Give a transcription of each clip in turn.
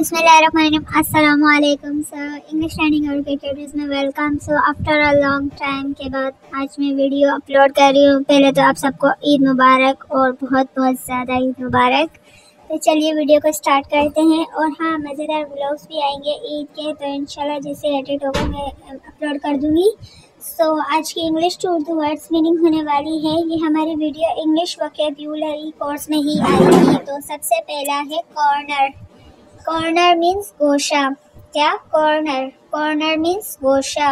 Bismillahirrahmanirrahim. Assalamualaikum. So English learning और cricketers में welcome. So after a long time के बाद आज मैं वीडियो अपलोड कर रही हूँ. पहले तो आप सबको ईद मुबारक और बहुत बहुत ज़्यादा ईद मुबारक. तो चलिए वीडियो को स्टार्ट करते हैं. और हाँ, मज़ेदार व्लॉग्स भी आएंगे ईद के, तो इंशाल्लाह जैसे एडिट होगा मैं अपलोड कर दूँगी. सो आज की English to Urdu words meaning होने वाली है. ये हमारी वीडियो इंग्लिश वोकैब्युलरी कोर्स में ही आएगी. तो सबसे पहला है कॉर्नर. कॉर्नर मीन्स गोशा. क्या? कॉर्नर. कॉर्नर मीन्स गोशा.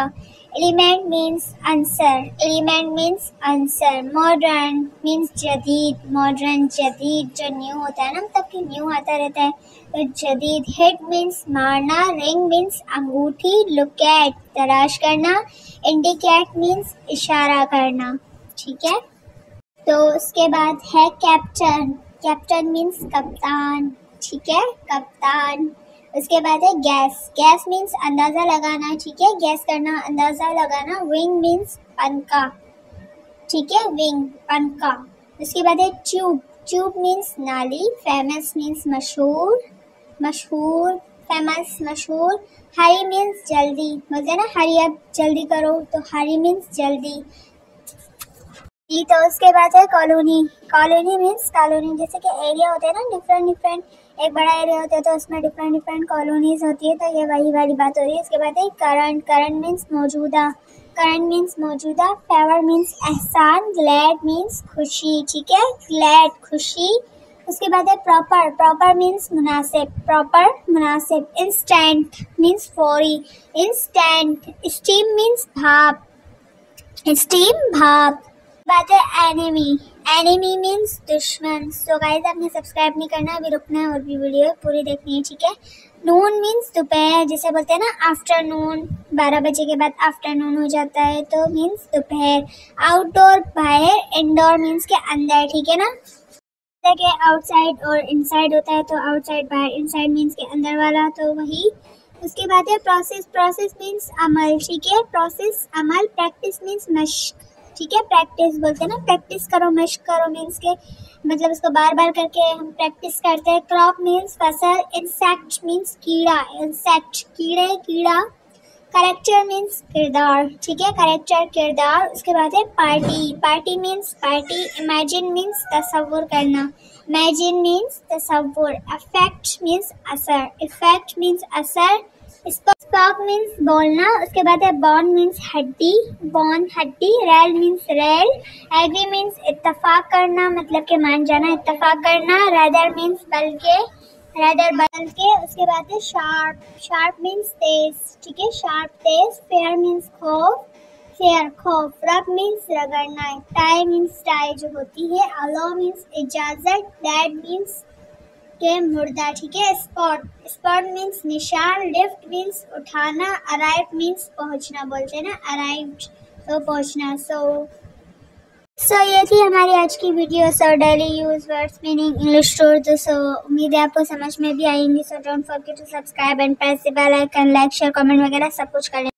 Element means answer. Element means answer. Modern means जदीद. मॉडर्न जदीद जो न्यू होता है ना, मतलब कि न्यू आता रहता है, तो जदीद. हिट मीन्स मारना. रिंग मीन्स अंगूठी. लुक एट तलाश करना. इंडिकेट मीन्स इशारा करना. ठीक है. तो उसके बाद है कैप्टन. कैप्टन मीन्स कप्तान. ठीक है, कप्तान. उसके बाद है गैस. गैस मीन्स अंदाज़ा लगाना. ठीक है, गैस करना, अंदाज़ा लगाना. विंग मीन्स पंखा. ठीक है, विंग, पंखा. उसके बाद है ट्यूब. ट्यूब मीन्स नाली. फेमस मीन्स मशहूर. मशहूर, फेमस, मशहूर. हरी मीन्स जल्दी. बोलते हैं ना, हरी अब जल्दी करो, तो हरी मीन्स जल्दी. तो उसके बाद है कॉलोनी. Colony means colony. जैसे कि एरिया होते हैं ना, डिफरेंट डिफरेंट, एक बड़ा एरिया होता है तो उसमें डिफरेंट डिफरेंट कॉलोनीज होती है, तो ये वही वाली बात हो रही है. इसके बाद है करंट. करंट मीन्स मौजूदा. करंट मीन्स मौजूदा. फेवर मीन्स एहसान. ग्लैड मीन्स खुशी. ठीक है, ग्लैड, खुशी. उसके बाद है प्रॉपर. प्रॉपर मीन्स मुनासिब. प्रॉपर, मुनासिब. इंस्टेंट मीन्स फौरी. इंस्टेंट. स्टीम मीन्स भाप. स्टीम, भाप. बात है एनिमी. एनिमी मीन्स दुश्मन. सो गाइस, आपने सब्सक्राइब नहीं करना, अभी रुकना है और भी वीडियो पूरी देखनी है. ठीक है. नून मीन्स दोपहर. जैसे बोलते हैं ना आफ्टरनून, 12 बजे के बाद आफ्टरनून हो जाता है, तो मीन्स दोपहर. आउटडोर, बाहर. इंडोर मीन्स के अंदर. ठीक है ना. जैसे कि आउटसाइड और इनसाइड होता है, तो आउटसाइड बाहर, इनसाइड मीन्स के अंदर वाला, तो वही. उसके बाद है प्रोसेस. प्रोसेस मीन्स अमल. ठीक है, प्रोसेस, अमल. प्रैक्टिस मीन्स मश्क. ठीक है, प्रैक्टिस बोलते हैं ना, प्रैक्टिस करो, मश्क करो मीन्स के मतलब उसको बार बार करके हम प्रैक्टिस करते हैं. क्रॉप मीन्स फसल. इंसेक्ट मीन्स कीड़ा. इंसेक्ट, कीड़े, कीड़ा. करेक्टर मीन्स किरदार. ठीक है, करेक्टर, किरदार. उसके बाद है party. Party means party. Imagine means तसव्वुर करना. इमेजिन मीन्स तसव्वुर. इफेक्ट मीन्स असर. इफेक्ट मीन्स असर. स्पॉक मीन्स बोलना. उसके बाद है बॉन मीन्स हड्डी. बॉन, हड्डी. Rail means rail. Agree means इत्तफाक करना, मतलब के मान जाना, इत्तफाक करना. रदर मीन्स बल्कि. रदर, बल्कि. उसके बाद है शार्प. शार्प मीन्स तेज. ठीक है, शार्प, तेज. फेयर मीन्स खौफ. फेयर, खौफ. रब मीन्स रगड़ना. टाई मीन्स टाई जो होती है. अलो मीन्स इजाजत. डेड मीन्स के मुर्दा. ठीक है. स्पॉट. स्पॉट मीन्स निशान. लिफ्ट मीन्स उठाना. अराइव मीन्स पहुंचना. बोलते हैं ना अराइव्ड, तो पहुंचना. सो ये थी हमारी आज की video. So daily use words meaning English to Urdu. So उम्मीद है आपको समझ में भी आएंगी. So don't forget to subscribe and press the bell icon. Like, share, comment वगैरह सब कुछ करें.